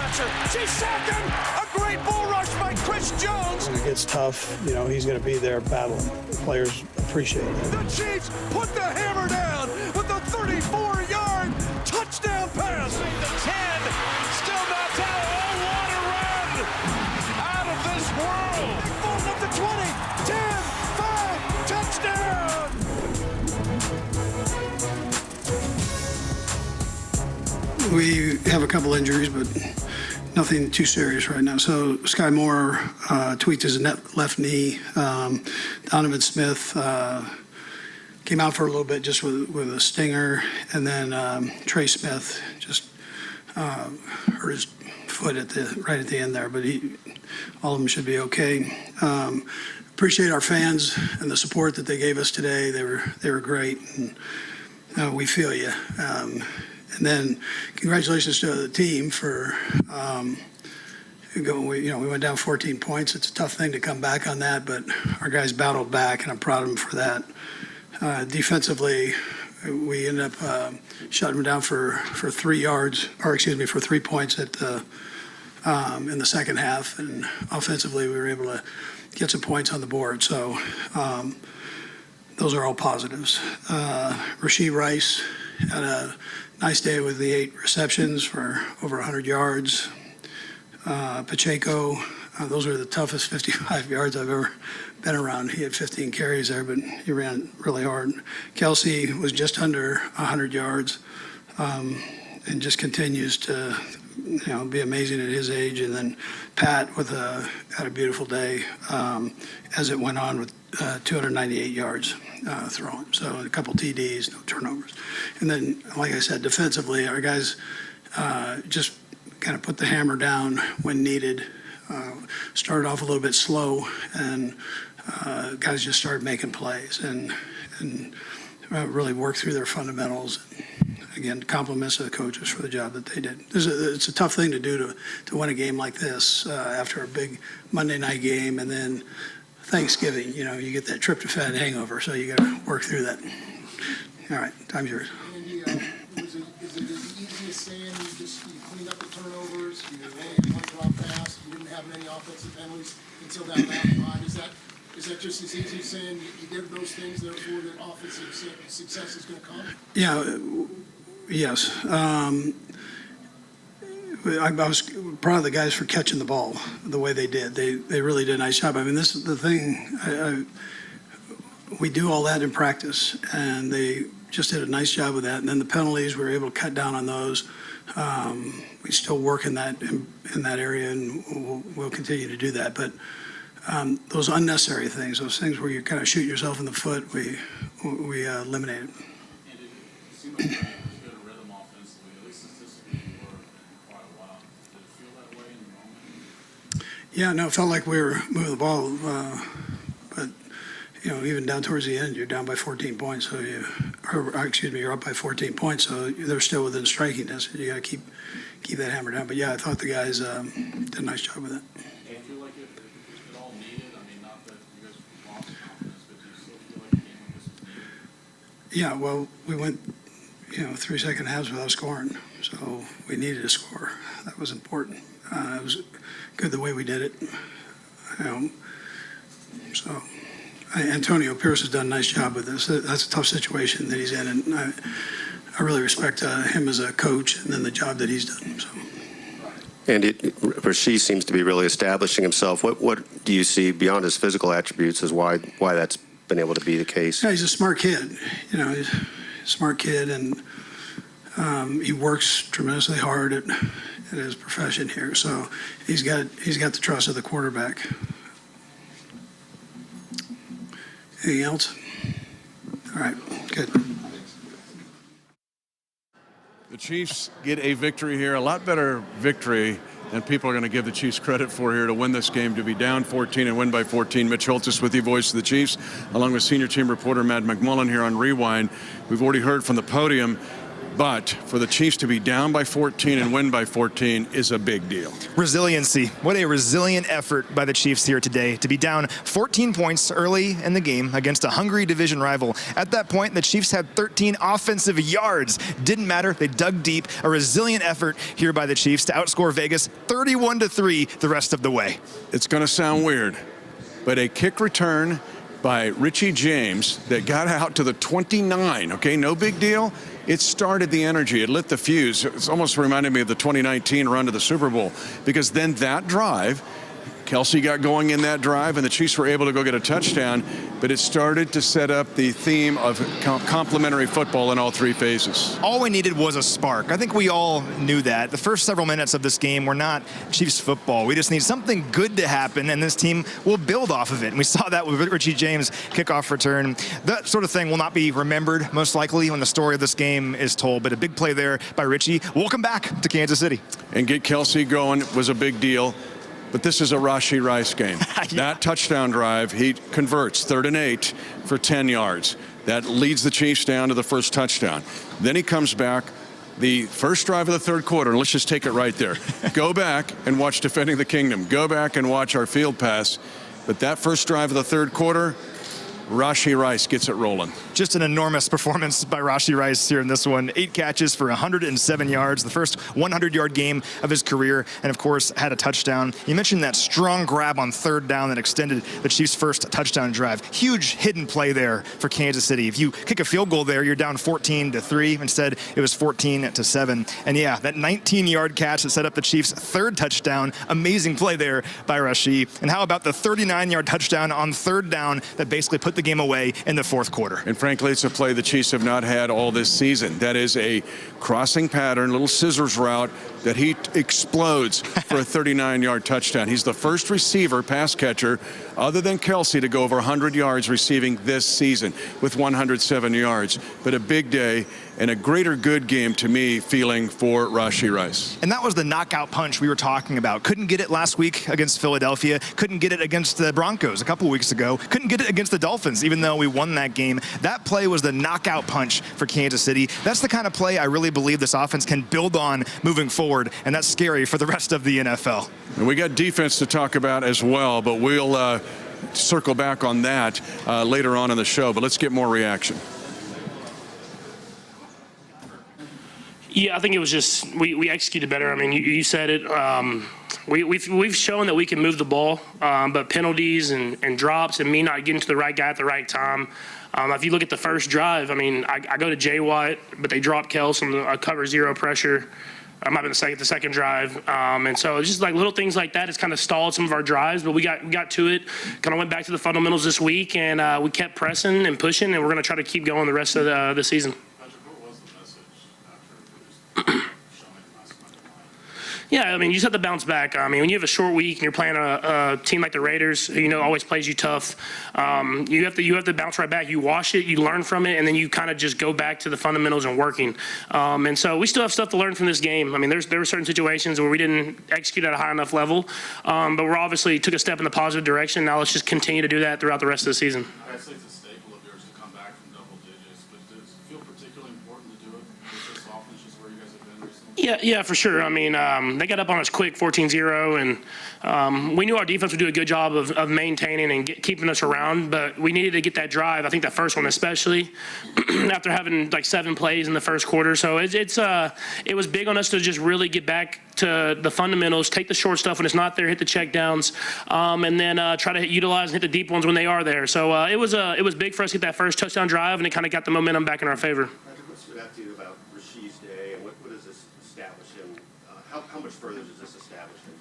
pressure. She sacked him. A great bull rush by Chris Jones. When it gets tough, you know, he's going to be there battling. The players appreciate it. The Chiefs put the hammer down with a 34-yard touchdown pass. The 10, still not down. Oh, what a run out of this world. Ball up to 20, 10, 5, touchdown. We have a couple injuries, but nothing too serious right now. So Sky Moore tweaked his left knee. Donovan Smith came out for a little bit just with a stinger. And then Trey Smith just hurt his foot right at the end there. But all of them should be okay. Appreciate our fans and the support that they gave us today. They were great. And we feel you. And then congratulations to the team for going. We went down 14 points. It's a tough thing to come back on that, but our guys battled back, and I'm proud of them for that. Defensively, we ended up shutting them down for 3 points at in the second half, and offensively we were able to get some points on the board. So those are all positives. Rashee Rice had a nice day with the 8 receptions for over 100 yards. Pacheco, those are the toughest 55 yards I've ever been around. He had 15 carries there, but he ran really hard. Kelsey was just under 100 yards and just continues to be amazing at his age. And then Pat had a beautiful day as it went on with 298 yards throwing. So a couple TDs, no turnovers. And then, like I said, defensively, our guys just kind of put the hammer down when needed. Started off a little bit slow, and guys just started making plays and really worked through their fundamentals. Again, compliments to the coaches for the job that they did. It's a tough thing to do to win a game like this after a big Monday night game, and then Thanksgiving. You get that tryptophan hangover, so you got to work through that. All right, time's yours. Andy, is it the easiest saying you cleaned up the turnovers, you ran one drop pass, you didn't have many offensive penalties until that last drive? Is that just as easy as saying you did those things, therefore the offensive success is going to come? Yeah. Yes. I was proud of the guys for catching the ball the way they did. They really did a nice job. I mean, this is the thing. We do all that in practice, and they just did a nice job with that. And then the penalties, we were able to cut down on those. We still work in that area, and we'll continue to do that. But those unnecessary things, those things where you kind of shoot yourself in the foot, we eliminated. And it seemed like there's been a rhythm offensively, at least statistically, for quite a while. Did it feel that way in the moment? Yeah, no, it felt like we were moving the ball, but even down towards the end, you're down by 14 points, so you're up by 14 points, so they're still within striking distance. You got to keep that hammer down. But yeah, I thought the guys did a nice job with that. Do you feel like it all needed? I mean, not that you guys lost confidence, but do you still feel like a game like this was needed? Yeah, well, we went 3 second halves without scoring, so we needed a score. That was important. It was good the way we did it. So Antonio Pierce has done a nice job with this. That's a tough situation that he's in, and I really respect him as a coach and then the job that he's done. So. And Rashee seems to be really establishing himself. What do you see beyond his physical attributes as why that's been able to be the case? Yeah, he's a smart kid. He's a smart kid, and he works tremendously hard at his profession here. So he's got the trust of the quarterback. Anything else? All right, good. The Chiefs get a victory here, a lot better victory than people are going to give the Chiefs credit for here to win this game, to be down 14 and win by 14. Mitch Holthus with you, voice of the Chiefs, along with senior team reporter Matt McMullen here on Rewind. We've already heard from the podium. But for the Chiefs to be down by 14 and win by 14 is a big deal. Resiliency. What a resilient effort by the Chiefs here today to be down 14 points early in the game against a hungry division rival. At that point, the Chiefs had 13 offensive yards. Didn't matter. They dug deep. A resilient effort here by the Chiefs to outscore Vegas 31-3 the rest of the way. It's going to sound weird, but a kick return by Richie James that got out to the 29, okay, no big deal. It started the energy. It lit the fuse. It's almost reminded me of the 2019 run to the Super Bowl, because then that drive, Kelsey got going in that drive, and the Chiefs were able to go get a touchdown, but it started to set up the theme of complementary football in all three phases. All we needed was a spark. I think we all knew that. The first several minutes of this game were not Chiefs football. We just need something good to happen, and this team will build off of it. And we saw that with Richie James' kickoff return. That sort of thing will not be remembered, most likely, when the story of this game is told, but a big play there by Richie. Welcome back to Kansas City. And get Kelsey going was a big deal. But this is a Rashee Rice game. Yeah. That touchdown drive, he converts 3rd and 8 for 10 yards. That leads the Chiefs down to the first touchdown. Then he comes back, the first drive of the third quarter, and let's just take it right there. Go back and watch Defending the Kingdom. Go back and watch our field pass. But that first drive of the third quarter, Rashee Rice gets it rolling. Just an enormous performance by Rashee Rice here in this one. 8 catches for 107 yards, the first 100-yard game of his career, and of course had a touchdown. You mentioned that strong grab on 3rd down that extended the Chiefs' first touchdown drive. Huge hidden play there for Kansas City. If you kick a field goal there, you're down 14-3. Instead, it was 14-7. And yeah, that 19-yard catch that set up the Chiefs' 3rd touchdown. Amazing play there by Rashee. And how about the 39-yard touchdown on 3rd down that basically put the game away in the 4th quarter? And frankly, it's a play the Chiefs have not had all this season. That is a crossing pattern, little scissors route that he explodes for a 39-yard touchdown. He's the first receiver, pass catcher, other than Kelsey, to go over 100 yards receiving this season with 107 yards. But a big day and a greater good game to me feeling for Rashee Rice. And that was the knockout punch we were talking about. Couldn't get it last week against Philadelphia. Couldn't get it against the Broncos a couple weeks ago. Couldn't get it against the Dolphins, even though we won that game. That play was the knockout punch for Kansas City. That's the kind of play I really believe this offense can build on moving forward, and that's scary for the rest of the NFL. And we got defense to talk about as well, but we'll circle back on that later on in the show. But let's get more reaction. Yeah, I think it was just we executed better. I mean, you said it. We've shown that we can move the ball, but penalties and drops and me not getting to the right guy at the right time. If you look at the first drive, I mean, I go to Jay Watt, but they drop Kels on a cover 0 pressure. I might have been the second drive. And so it's just like little things like that. It's kind of stalled some of our drives, but we got to it, kind of went back to the fundamentals this week, and we kept pressing and pushing, and we're going to try to keep going the rest of the season. What was the message after just showing last Monday night? Yeah, I mean, you just have to bounce back. I mean, when you have a short week and you're playing a team like the Raiders, who, always plays you tough, you have to bounce right back. You wash it, you learn from it, and then you kind of just go back to the fundamentals and working. And so we still have stuff to learn from this game. I mean, there were certain situations where we didn't execute at a high enough level, but we're obviously took a step in the positive direction. Now let's just continue to do that throughout the rest of the season. I'd say it's a staple of yours to come back from double digits, but does it feel particularly important to do it with this offense, just where you guys have been recently? Yeah, for sure. I mean, they got up on us quick, 14-0, and we knew our defense would do a good job of maintaining and keeping us around, but we needed to get that drive. I think that first one especially, after having like 7 plays in the first quarter. So it was big on us to just really get back to the fundamentals, take the short stuff when it's not there, hit the check downs, and then try to utilize and hit the deep ones when they are there. So it was big for us to get that first touchdown drive, and it kind of got the momentum back in our favor. Patrick, what stood out to you about Rashee's day, and what does this establish him? How much further does this establish him?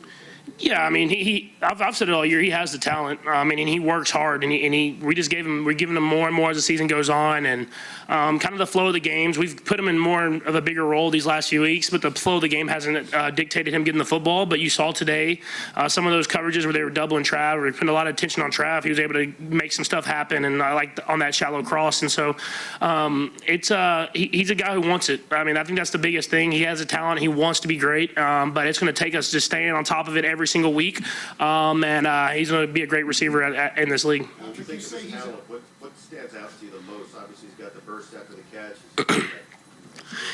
Yeah, I mean, I've said it all year. He has the talent. I mean, and he works hard, and we're giving him more and more as the season goes on, and kind of the flow of the games. We've put him in more of a bigger role these last few weeks, but the flow of the game hasn't dictated him getting the football. But you saw today some of those coverages where they were doubling Trav, or putting a lot of attention on Trav. He was able to make some stuff happen, and I like on that shallow cross. And so he's a guy who wants it. I mean, I think that's the biggest thing. He has a talent. He wants to be great, but it's going to take us just staying on top of it every single week, and he's going to be a great receiver in this league. When you think of his talent, what stands out to you the most? Obviously, he's got the burst after the catch.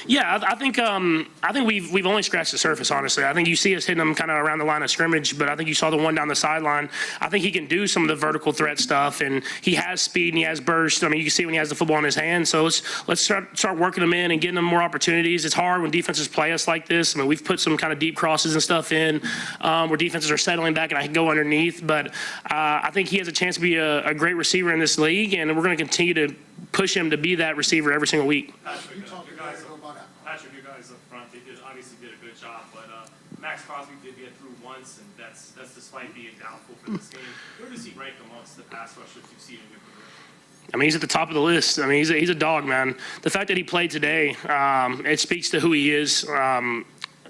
Yeah, I think we've only scratched the surface, honestly. I think you see us hitting him kind of around the line of scrimmage, but I think you saw the one down the sideline. I think he can do some of the vertical threat stuff, and he has speed and he has burst. I mean, you can see when he has the football in his hand. So let's start working him in and getting him more opportunities. It's hard when defenses play us like this. I mean, we've put some kind of deep crosses and stuff in where defenses are settling back and I can go underneath. But I think he has a chance to be a great receiver in this league, and we're going to continue to push him to be that receiver every single week. Patrick, you guys up front, obviously did a good job, but Max Crosby did get through once, and that's despite being doubtful for this game. Where does he rank amongst the pass rushers you've seen in your career? I mean, he's at the top of the list. I mean, he's a dog, man. The fact that he played today, it speaks to who he is.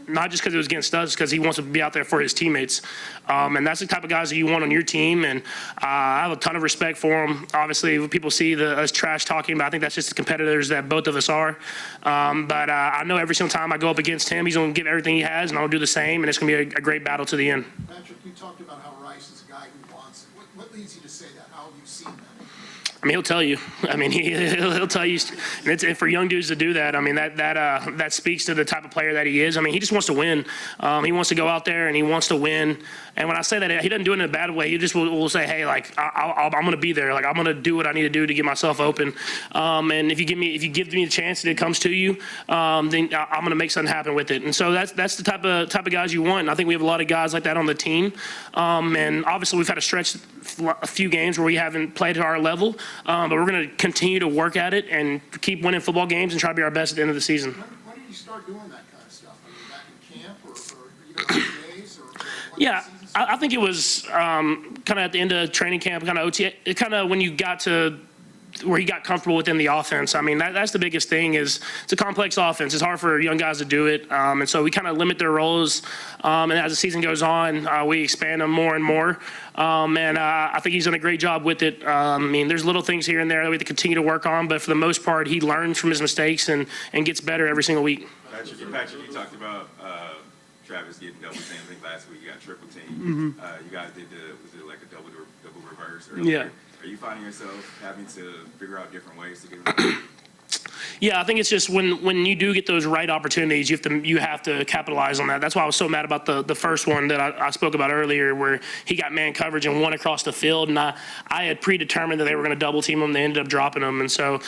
Not just because it was against us, because he wants to be out there for his teammates. And that's the type of guys that you want on your team. And I have a ton of respect for him. Obviously, people see us trash talking, but I think that's just the competitors that both of us are. But I know every single time I go up against him, he's going to give everything he has, and I'll do the same. And it's going to be a great battle to the end. Patrick, you talked about how Rice is a guy who wants it. What leads you to say that? How have you seen that? I mean, he'll tell you. I mean, he'll tell you. And for young dudes to do that, I mean, that speaks to the type of player that he is. I mean, he just wants to win. He wants to go out there and he wants to win. And when I say that, he doesn't do it in a bad way. He just will say, hey, like, I'm going to be there. Like, I'm going to do what I need to do to get myself open. And if you give me the chance that it comes to you, then I'm going to make something happen with it. And so that's the type of guys you want. And I think we have a lot of guys like that on the team. And obviously we've had a few games where we haven't played at our level. But we're going to continue to work at it and keep winning football games and try to be our best at the end of the season. When did you start doing that kind of stuff? I mean, back in camp or days or yeah, I think it was kind of at the end of training camp, kind of OT, kind of when you got to where he got comfortable within the offense. I mean, that's the biggest thing is it's a complex offense. It's hard for young guys to do it. And so we kind of limit their roles. And as the season goes on, we expand them more and more. And I think he's done a great job with it. I mean, there's little things here and there that we have to continue to work on. But for the most part, he learns from his mistakes and gets better every single week. Patrick, you talked about Travis getting double team. I think last week you got triple team. You guys did was it like a double reverse earlier? Yeah. Are you finding yourself having to figure out different ways to get it? Yeah, I think it's just when you do get those right opportunities, you have to capitalize on that. That's why I was so mad about the first one that I spoke about earlier, where he got man coverage and won across the field, and I had predetermined that they were going to double team him. They ended up dropping him, and so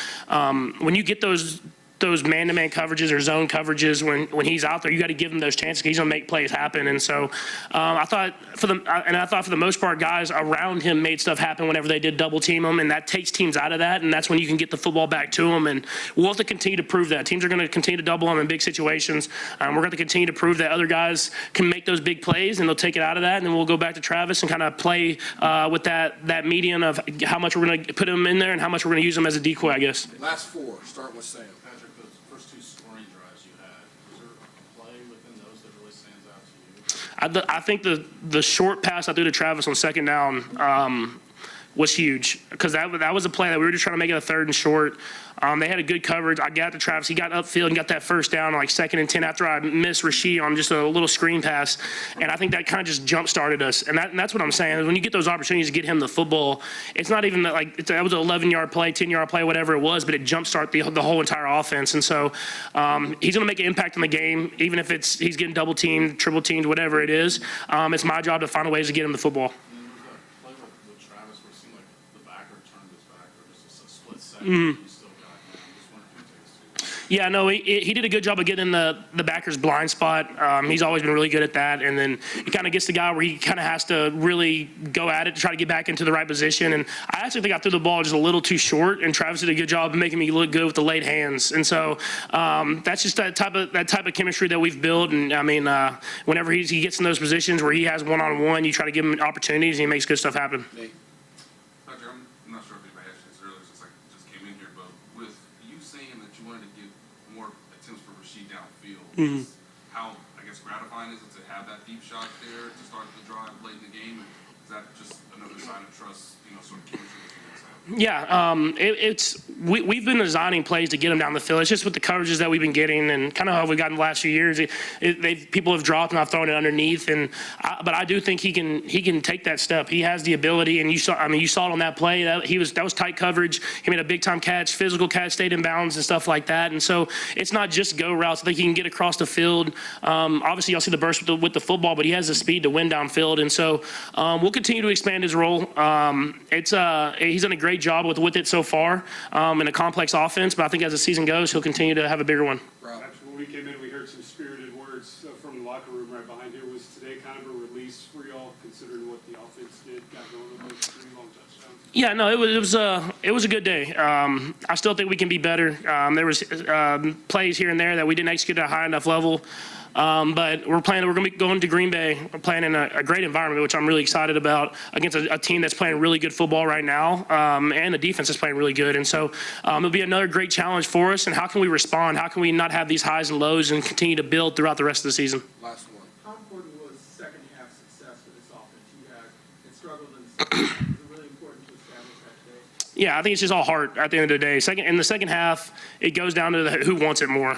when you get those man-to-man coverages or zone coverages when he's out there, you got to give him those chances because he's going to make plays happen. And so I thought for the most part, guys around him made stuff happen whenever they did double team him, and that takes teams out of that, and that's when you can get the football back to him. And we'll have to continue to prove that. Teams are going to continue to double him in big situations. We're going to continue to prove that other guys can make those big plays, and they'll take it out of that, and then we'll go back to Travis and kind of play with that median of how much we're going to put him in there and how much we're going to use him as a decoy, I guess. Last four, starting with Sam. Patrick, those first two scoring drives you had, was there a play within those that really stands out to you? I think the short pass I threw to Travis on second down was huge because that was a play that we were just trying to make it a third and short. They had a good coverage. I got to Travis. He got upfield and got that first down on like 2nd and 10 after I missed Rasheed on just a little screen pass. And I think that kind of just jump-started us. And that's what I'm saying. When you get those opportunities to get him the football, it's not even that that was an 11-yard play, 10-yard play, whatever it was, but it jump-started the whole entire offense. And so he's going to make an impact on the game, even if he's getting double-teamed, triple-teamed, whatever it is. It's my job to find ways to get him the football. Play with Travis where it seemed like the backer turned his back for just a split second. You still got him. Just wondering if you take us through. Yeah, no, he did a good job of getting the backer's blind spot. He's always been really good at that. And then he kind of gets the guy where he kind of has to really go at it to try to get back into the right position. And I actually think I threw the ball just a little too short, and Travis did a good job of making me look good with the late hands. And so that's just that type of chemistry that we've built. And I mean, whenever he gets in those positions where he has one-on-one, you try to give him opportunities, and he makes good stuff happen. Patrick, I'm not sure if anybody asked this earlier, just came in here, but with you saying that you wanted to get more attempts for Rasheed downfield, how, I guess, gratifying is it to have that deep shot there to start the drive late in the game? And Is that just another sign of trust, sort of chemistry that you guys have? Yeah, we've been designing plays to get him down the field. It's just with the coverages that we've been getting and kind of how we've gotten the last few years. People have dropped and I've thrown it underneath, but I do think he can take that step. He has the ability, and you saw it on that play. That was tight coverage. He made a big time catch, physical catch, stayed in bounds and stuff like that. And so it's not just go routes. I think he can get across the field. Obviously, y'all see the burst with the football, but he has the speed to win downfield. And so we'll continue to expand his role. He's done a great job with it so far in a complex offense, but I think as the season goes, he'll continue to have a bigger one. When we came in, we heard some spirited words from the locker room right behind here. Was today kind of a release for y'all, considering what the offense got going with those 3 long touchdowns? Yeah, no, it was a good day. I still think we can be better. There was plays here and there that we didn't execute at a high enough level. But we're going to be going to Green Bay. We're playing in a great environment, which I'm really excited about, against a team that's playing really good football right now, and a defense that's playing really good. And so it'll be another great challenge for us. And how can we respond? How can we not have these highs and lows and continue to build throughout the rest of the season? Last one. How important was second half success for this offense? You guys had struggled in the second half. Was it really important to establish that today? Yeah, I think it's just all heart at the end of the day. In the second half, it goes down to who wants it more.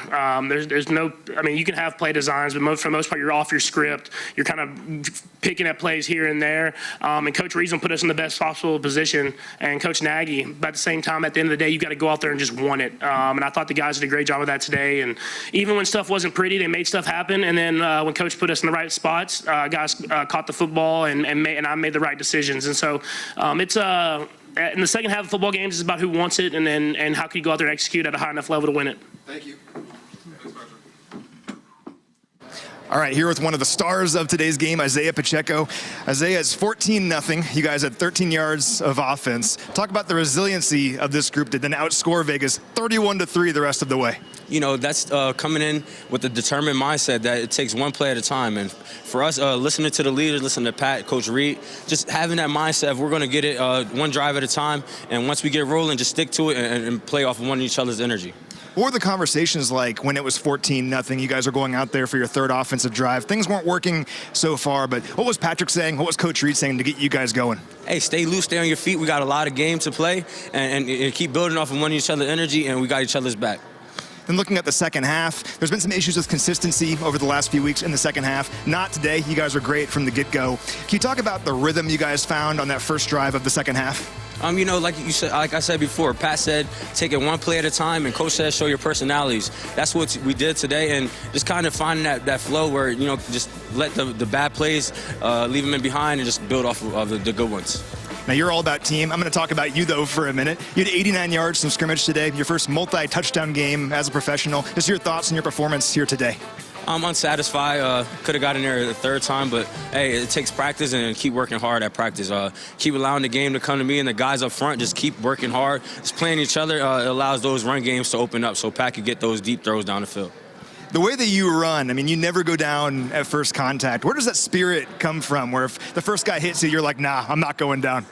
There's no, you can have play designs, but for the most part, you're off your script. You're kind of picking at plays here and there. And Coach Reason put us in the best possible position, and Coach Nagy. But at the same time, at the end of the day, you got to go out there and just want it. And I thought the guys did a great job of that today. And even when stuff wasn't pretty, they made stuff happen. And then when Coach put us in the right spots, guys caught the football, and I made the right decisions. And so it's in the second half of football games, it's about who wants it, and how can you go out there and execute at a high enough level to win it. Thank you. All right, here with one of the stars of today's game, Isaiah Pacheco. Isaiah, it's 14-0. You guys had 13 yards of offense. Talk about the resiliency of this group to then outscore Vegas 31-3 the rest of the way. That's coming in with a determined mindset that it takes one play at a time. And for us, listening to the leaders, listening to Pat, Coach Reed, just having that mindset of we're going to get it one drive at a time. And once we get rolling, just stick to it and play off of one of each other's energy. What were the conversations like when it was 14-0? You guys are going out there for your third offensive drive. Things weren't working so far, but what was Patrick saying? What was Coach Reed saying to get you guys going? Hey, stay loose, stay on your feet. We got a lot of game to play, and keep building off of one of each other's energy, and we got each other's back. Then looking at the second half, there's been some issues with consistency over the last few weeks in the second half. Not today. You guys were great from the get-go. Can you talk about the rhythm you guys found on that first drive of the second half? Like I said before, Pat said, take it one play at a time, and Coach said, show your personalities. That's what we did today, and just kind of finding that flow where, just let the bad plays, leave them in behind, and just build off of the good ones. Now, you're all about team. I'm going to talk about you, though, for a minute. You had 89 yards from scrimmage today, your first multi-touchdown game as a professional. Just your thoughts on your performance here today. I'm unsatisfied. Could have gotten there the third time, but hey, it takes practice and keep working hard at practice. Keep allowing the game to come to me, and the guys up front just keep working hard. Just playing each other allows those run games to open up so Pat can get those deep throws down the field. The way that you run, you never go down at first contact. Where does that spirit come from, where if the first guy hits you, you're like, nah, I'm not going down?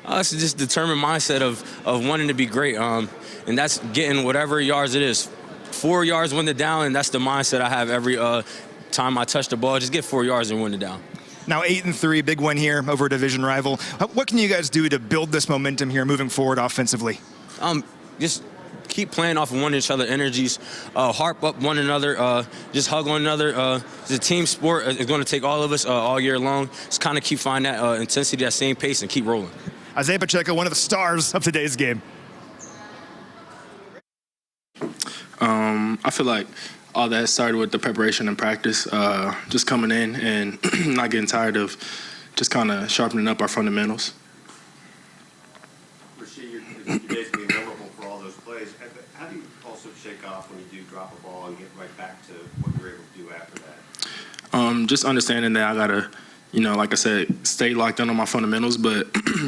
It's just determined mindset of wanting to be great, and that's getting whatever yards it is. 4 yards, win the down, and that's the mindset I have every time I touch the ball. Just get 4 yards and win it down. Now 8-3, big win here over a division rival. What can you guys do to build this momentum here moving forward offensively? Just keep playing off of one of each other's energies, harp up one another, just hug one another. It's a team sport. It's going to take all of us all year long. Just kind of keep finding that intensity, that same pace, and keep rolling. Isaiah Pacheco, one of the stars of today's game. I feel like all that started with the preparation and practice, just coming in and not getting tired of just kind of sharpening up our fundamentals. Rasheed, your day's being memorable for all those plays. How do you also shake off when you do drop a ball and get right back to what you're able to do after that? Just understanding that I got to, like I said, stay locked in on my fundamentals, but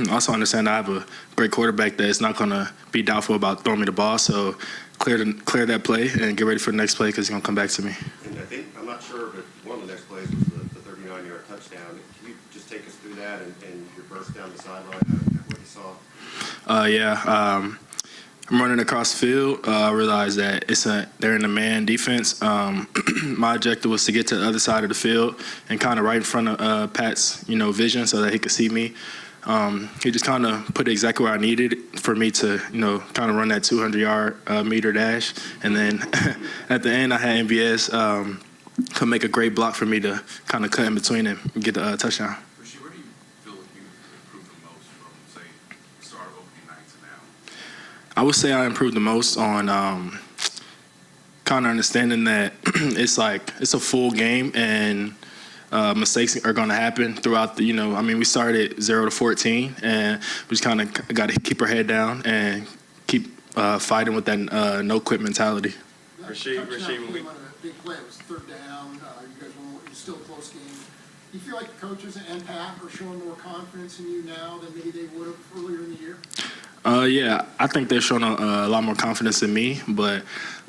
also understand that I have a great quarterback that is not going to be doubtful about throwing me the ball. So clear that play and get ready for the next play because he's going to come back to me. And I'm not sure, but one of the next plays was the 39-yard touchdown. Can you just take us through that and your burst down the sideline, what you saw? I'm running across the field, I realized that they're in a man defense. My objective was to get to the other side of the field and kind of right in front of Pat's, vision so that he could see me. He just kind of put it exactly where I needed for me to, kind of run that 200-yard meter dash. And then at the end, I had MVS come make a great block for me to kind of cut in between and get the touchdown. Rasheed, where do you feel like you improved the most from, say, the start of opening night to now? I would say I improved the most on kind of understanding that it's a full game and mistakes are going to happen throughout the, we started 0 to 14 and we just kind of got to keep our head down and keep fighting with that no quit mentality. Rasheed, when a big play, it was third down. You guys were still a close game. Do you feel like the coaches and Pat are showing more confidence in you now than maybe they would have earlier in the year? Yeah, I think they're showing a lot more confidence in me, but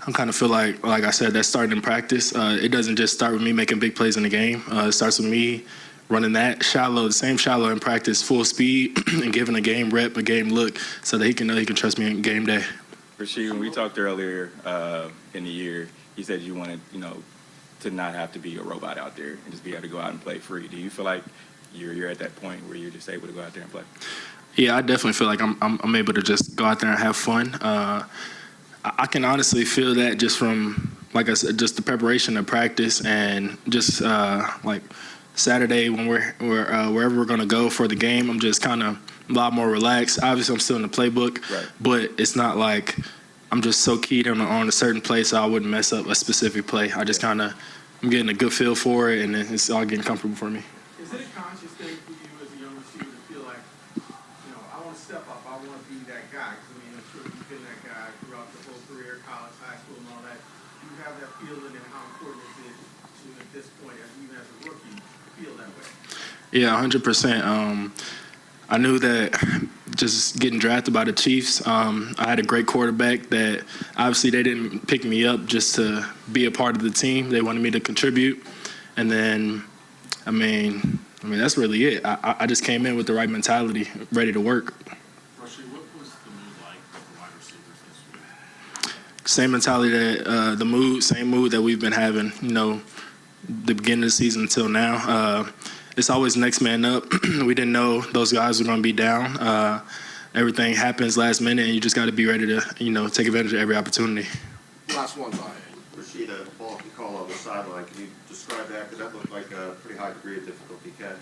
I kind of feel like I said, that started in practice. It doesn't just start with me making big plays in the game. It starts with me running that shallow, the same shallow in practice, full speed, and giving a game rep, a game look, so that he can know he can trust me in game day. Rasheed, when we talked earlier in the year, you said you wanted, to not have to be a robot out there and just be able to go out and play free. Do you feel like you're at that point where you're just able to go out there and play? Yeah, I definitely feel like I'm able to just go out there and have fun. I can honestly feel that just from, like I said, just the preparation of practice and just like Saturday when we're wherever we're going to go for the game, I'm just kind of a lot more relaxed. Obviously, I'm still in the playbook, right, but it's not like I'm just so keyed on a certain play so I wouldn't mess up a specific play. I just kind of, I'm getting a good feel for it, and it's all getting comfortable for me. Is it a conscious thing for you as a young receiver to feel like, I want to step up, I want to be that guy? Because, I'm sure you've been that guy throughout the whole career, college, high school, and all that. Do you have that feeling, and how important is it to, at this point, even as a rookie, feel that way? Yeah, 100%. I knew that just getting drafted by the Chiefs, I had a great quarterback that obviously they didn't pick me up just to be a part of the team. They wanted me to contribute. And then, I mean, that's really it. I just came in with the right mentality, ready to work. Rasheed, what was the mood like with the wide receivers this week? Same mentality that same mood that we've been having, the beginning of the season until now. It's always next man up. We didn't know those guys were going to be down. Everything happens last minute, and you just got to be ready to, take advantage of every opportunity. Last one, Rasheed, a ball call on the sideline. Can you describe that? Because that looked like a pretty high degree of difficulty catch.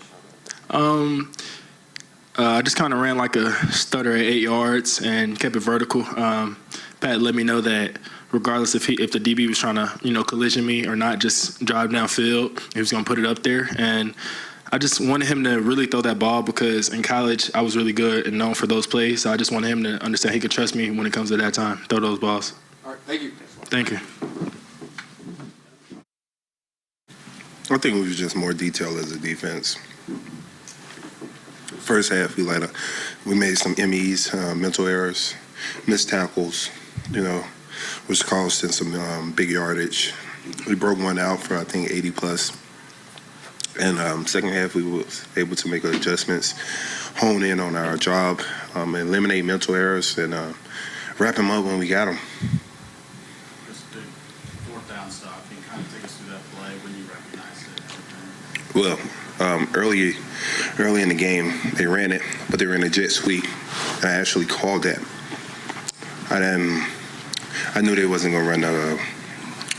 I just kind of ran like a stutter at 8 yards and kept it vertical. Pat let me know that regardless if the DB was trying to, collision me or not, just drive downfield, he was going to put it up there. And I just wanted him to really throw that ball because in college I was really good and known for those plays. So I just wanted him to understand he could trust me when it comes to that time, throw those balls. All right, thank you. Thank you. I think it was just more detail as a defense. First half, we made some MEs, mental errors, missed tackles, which caused in some big yardage. We broke one out for, I think, 80 plus. And second half, we were able to make adjustments, hone in on our job, eliminate mental errors, and wrap them up when we got them. This big fourth down stop, can you kind of take us through that play when you recognized it? Well, early in the game, they ran it, but they ran a jet sweep. I actually called that. I knew they wasn't going to run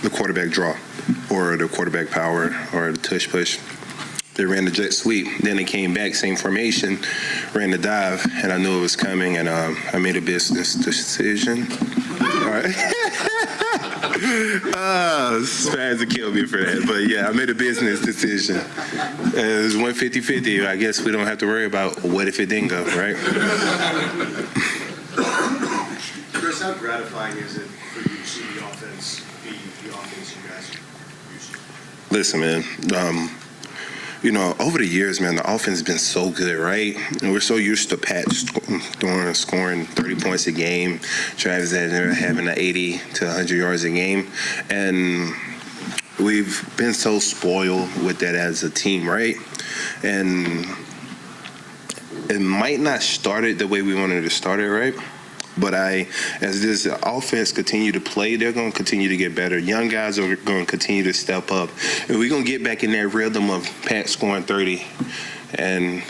the quarterback draw or the quarterback power or the tush push. They ran the jet sweep. Then they came back, same formation, ran the dive, and I knew it was coming, and I made a business decision. All right. Spaz to kill me for that. But, yeah, I made a business decision. It was 150-50. I guess we don't have to worry about what if it didn't go, right? Chris, how gratifying is it for you to see the offense be the offense you guys used to? Listen, man, over the years, man, the offense has been so good, right? And we're so used to Pat scoring 30 points a game, Travis having 80 to 100 yards a game. And we've been so spoiled with that as a team, right? And it might not start it the way we wanted to start it, right? But as this offense continue to play, they're going to continue to get better. Young guys are going to continue to step up. And we're going to get back in that rhythm of Pat scoring 30. And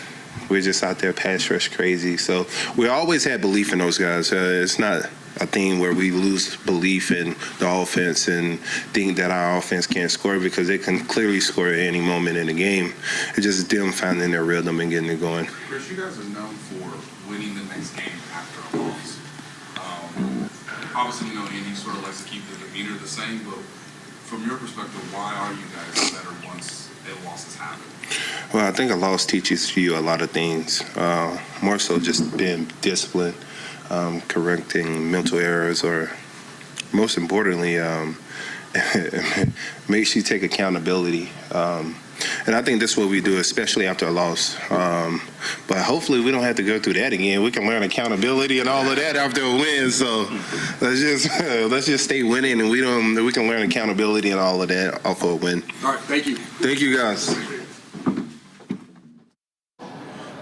we're just out there pass rush crazy. So we always had belief in those guys. It's not a thing where we lose belief in the offense and think that our offense can't score, because they can clearly score at any moment in the game. It's just them finding their rhythm and getting it going. Chris, you guys are known for winning the next game after a loss. Obviously, Andy sort of likes to keep the demeanor the same, but from your perspective, why are you guys better once a loss has happened? Well, I think a loss teaches you a lot of things, more so just being disciplined, correcting mental errors, or most importantly, makes you take accountability. And I think that's what we do, especially after a loss. But hopefully we don't have to go through that again. We can learn accountability and all of that after a win. So let's just stay winning, and we can learn accountability and all of that off of a win. All right, thank you. Thank you, guys.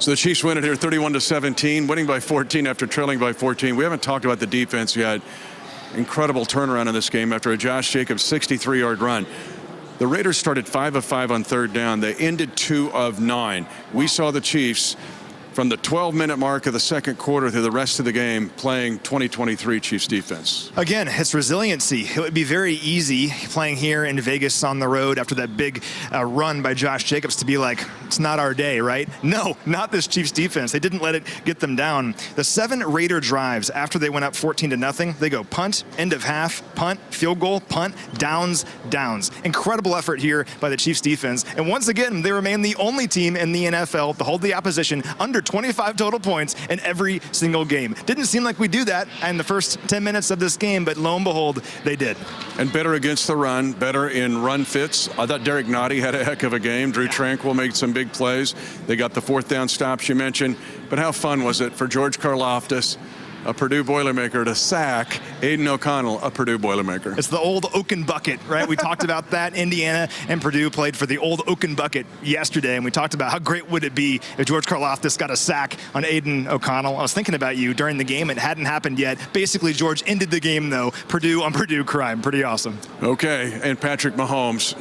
So the Chiefs win it here 31-17, winning by 14 after trailing by 14. We haven't talked about the defense yet. Incredible turnaround in this game after a Josh Jacobs 63-yard run. The Raiders started 5 of 5 on third down. They ended 2 of 9. We saw the Chiefs from the 12-minute mark of the second quarter through the rest of the game playing 2023 Chiefs defense. Again, it's resiliency. It would be very easy playing here in Vegas on the road after that big run by Josh Jacobs to be like, it's not our day, right? No, not this Chiefs defense. They didn't let it get them down. The 7 Raider drives after they went up 14-0, they go punt, end of half, punt, field goal, punt, downs, downs. Incredible effort here by the Chiefs defense. And once again, they remain the only team in the NFL to hold the opposition under 25 total points in every single game. Didn't seem like we do that in the first 10 minutes of this game, but lo and behold, they did. And better against the run, better in run fits. I thought Derek Nottie had a heck of a game. Drew Tranquill made some big plays. They got the fourth down stops you mentioned. But how fun was it for George Karlaftis, a Purdue Boilermaker, to sack Aiden O'Connell, a Purdue Boilermaker? It's the old Oaken Bucket, right? We talked about that. Indiana and Purdue played for the old Oaken Bucket yesterday, and we talked about how great would it be if George Karlaftis got a sack on Aiden O'Connell. I was thinking about you during the game. It hadn't happened yet. Basically, George ended the game, though. Purdue on Purdue crime. Pretty awesome. Okay, and Patrick Mahomes,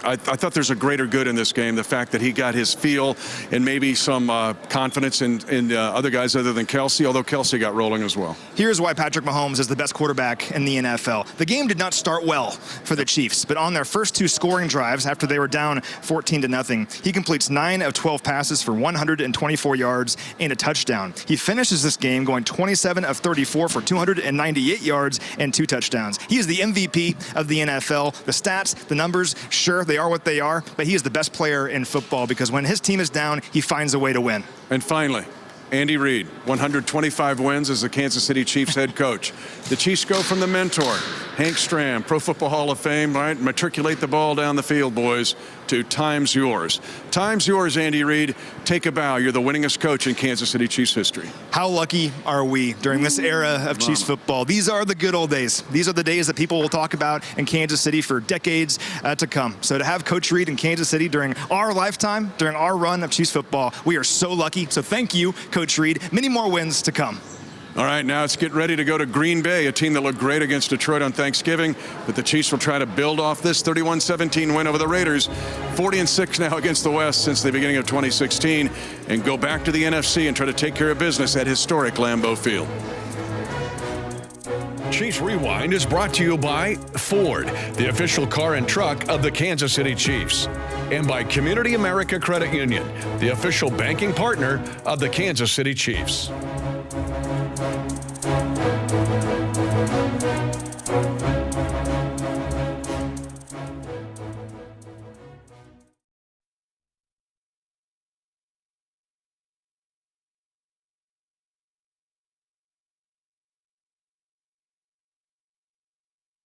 I thought there's a greater good in this game, the fact that he got his feel and maybe some confidence in other guys other than Kelsey, although Kelsey got rolling as well. Here's why Patrick Mahomes is the best quarterback in the NFL. The game did not start well for the Chiefs, but on their first 2 scoring drives after they were down 14-0, he completes 9 of 12 passes for 124 yards and a touchdown. He finishes this game going 27 of 34 for 298 yards and 2 touchdowns. He is the MVP of the NFL. The stats, the numbers, sure, they are what they are, but he is the best player in football because when his team is down, he finds a way to win. And finally, Andy Reid, 125 wins as the Kansas City Chiefs head coach. The Chiefs go from the mentor, Hank Stram, Pro Football Hall of Fame, right? Matriculate the ball down the field, boys, to time's yours. Time's yours, Andy Reid. Take a bow. You're the winningest coach in Kansas City Chiefs history. How lucky are we during this era of Chiefs football? These are the good old days. These are the days that people will talk about in Kansas City for decades to come. So to have Coach Reid in Kansas City during our lifetime, during our run of Chiefs football, we are so lucky. So thank you, Coach Reid. Many more wins to come. All right, now let's get ready to go to Green Bay, a team that looked great against Detroit on Thanksgiving, but the Chiefs will try to build off this 31-17 win over the Raiders, 40-6 now against the West since the beginning of 2016, and go back to the NFC and try to take care of business at historic Lambeau Field. Chiefs Rewind is brought to you by Ford, the official car and truck of the Kansas City Chiefs, and by CommunityAmerica Credit Union, the official banking partner of the Kansas City Chiefs.